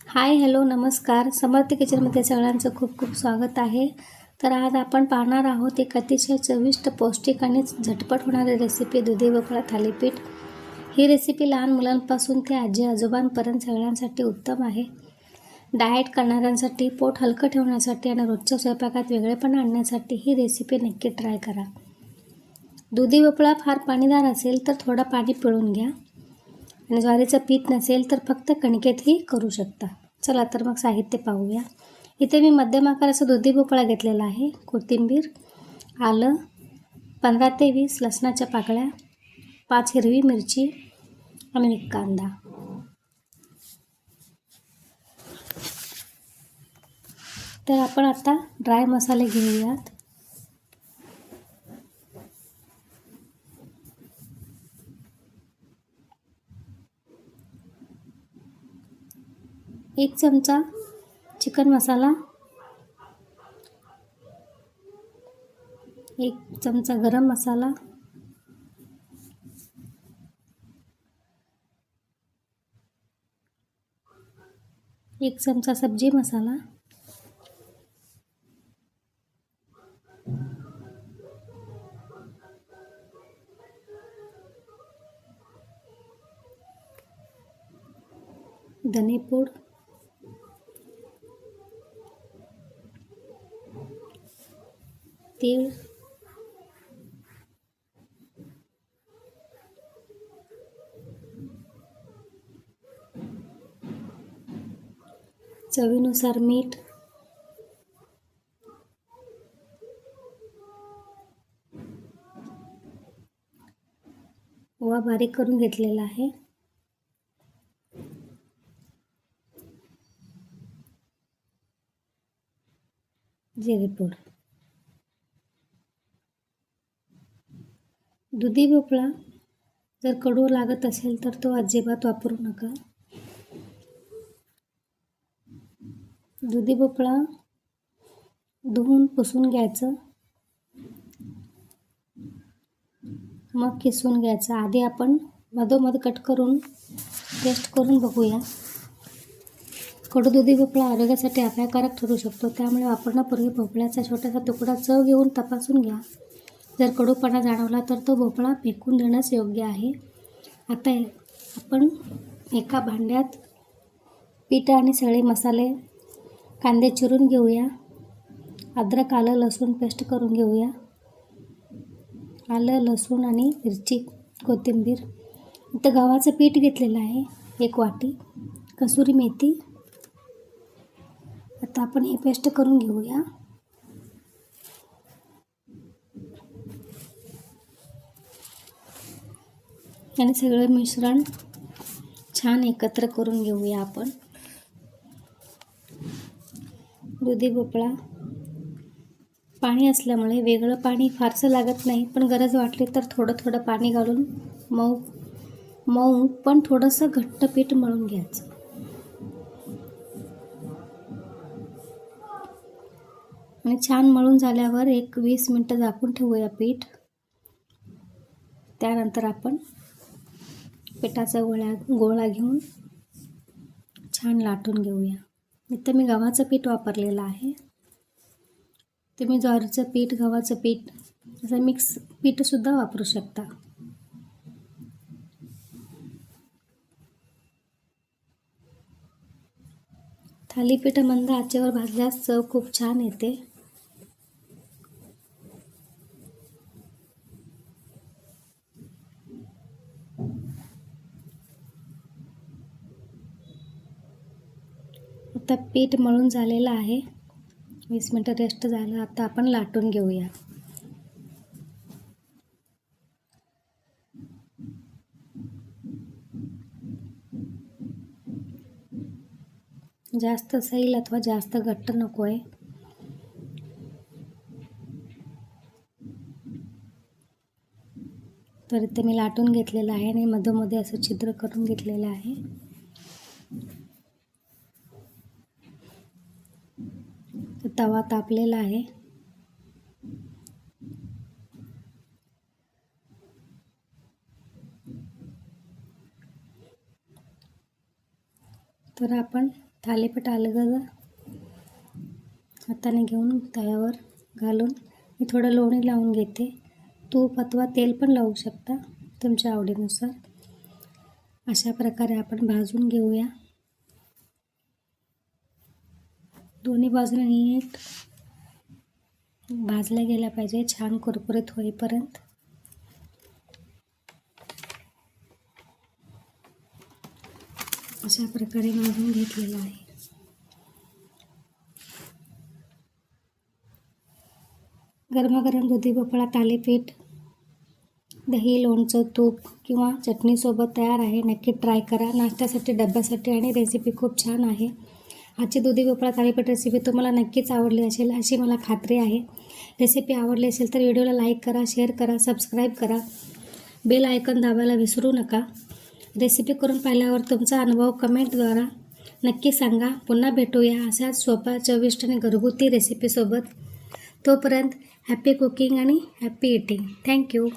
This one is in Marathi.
हाय हॅलो नमस्कार. समर्थ किचनमध्ये सगळ्यांचं खूप खूप स्वागत आहे. तर आज आपण पाहणार आहोत एक अतिशय चविष्ट, पौष्टिक आणि झटपट होणारी रेसिपी, दुधी भोपळा थालीपीठ. ही रेसिपी लहान मुलांपासून ते आजी आजोबांपर्यंत सगळ्यांसाठी उत्तम आहे. डाएट करणाऱ्यांसाठी, पोट हलकं ठेवण्यासाठी आणि रोजच्या स्वयंपाकात वेगळेपणा आणण्यासाठी ही रेसिपी नक्की ट्राय करा. दुधी भोपळा फार पाणीदार असेल तर थोडं पाणी पिळून घ्या आणि ज्वारीचं पीठ नसेल तर फक्त कणकेतही करू शकता. चला तर मग साहित्य पाहूया. इथे मी मध्यम आकाराचा दुधी भोपळा घेतलेला आहे. कोथिंबीर, आलं, 15 ते 20 लसणाच्या पाकळ्या, 5 हिरवी मिरची आणि 1 कांदा. तर आपण आता ड्राय मसाले घेऊयात. एक चमचा चिकन मसाला, 1 चमचा गरम मसाला, 1 चमचा सब्जी मसाला, धनेपूड, तीळ, चवीनुसार मीठ, ओवा बारीक करून घेतलेला आहे, जिरेपूड. दुधी भोपळा जर कडू लागत असेल तर तो अजिबात वापरू नका. दुधी भोपळा धुवून पुसून घ्यायचं, मग किसून घ्यायचं. आधी आपण मधोमध कट करून टेस्ट करून बघूया. कडू दुधी भोपळा आरोग्यासाठी अपायकारक ठरू शकतो, त्यामुळे वापरण्यापूर्वी भोपळ्याचा छोटासा तुकडा चव घेऊन तपासून घ्या. जर कडूपणा जाणवला तर तो भोपळा फेकून देण्यास योग्य आहे. आता आपण एका भांड्यात पीठ आणि सगळे मसाले, कांदे चिरून घेऊया. अद्रक, आलं, लसूण पेस्ट करून घेऊया. आलं, लसूण आणि मिरची, कोथिंबीर. इथं गव्हाचं पीठ घेतलेलं आहे 1 वाटी, कसुरी मेथी. आता आपण हे पेस्ट करून घेऊया. आणि सगळं मिश्रण छान एकत्र करून घेऊया आपण. दुधी भोपळा पाणी असल्यामुळे वेगळं पाणी फारसं लागत नाही, पण गरज वाटली तर थोडं थोडं पाणी घालून मऊ पण थोडंसं घट्ट पीठ मळून घ्यायचं. आणि छान मळून झाल्यावर 20 मिनटं झाकून ठेवूया पीठ. त्यानंतर आपण पिठाचा गोळा घेऊन छान लाटून घेऊया. इथं मी गव्हाचं पीठ वापरलेलं आहे. तुम्ही ज्वारीचं पीठ, गव्हाचं पीठ असं मिक्स पीठसुद्धा वापरू शकता. थालीपीठ मंद आचेवर भाजल्यास चव खूप छान येते. आता पीठ मळून झालेलं आहे. 20 मिनटं रेस्ट झालं. आता आपण लाटून घेऊया. जास्त सैल अथवा जास्त घट्ट नको आहे. तर इथे मी लाटून घेतलेलं आहे आणि मधोमध्ये असं छिद्र करून घेतलेलं आहे. तवा तापलेला आहे. तर आपण थालीपीठ अलगद हाताने घेऊन तव्यावर घालून मी थोडं लोणी लावून घेते. तूप अथवा तेल पण लावू शकता तुमच्या आवडीनुसार. अशा प्रकारे आपण भाजून घेऊया. दोन्ही बाजूने नीट भाजल्या गेल्या पाहिजे, छान कुरकुरीत होईपर्यंत. अशा प्रकारे भाजून घेतलेला आहे. गरमागरम दुधी भोपळा थालीपीठ दही, लोणचं, तूप किंवा चटणीसोबत तयार आहे. नक्की ट्राय करा. नाश्त्यासाठी, डब्यासाठी आणि रेसिपी खूप छान आहे. आजची दुधी भोपळा थालीपीठ रेसिपी तुम्हाला नक्कीच आवडली असेल अशी मला खात्री आहे. रेसिपी आवडली असेल तर व्हिडिओला लाईक करा, शेअर करा, सबस्क्राईब करा. बेल आयकॉन दाबायला विसरू नका. रेसिपी करून पाहिल्यावर तुमचा अनुभव कमेंटद्वारा नक्की सांगा. पुन्हा भेटूया अशाच सोप्या, चविष्ट आणि घरगुती रेसिपीसोबत. तोपर्यंत हॅपी कुकिंग आणि हॅपी इटिंग. थँक्यू.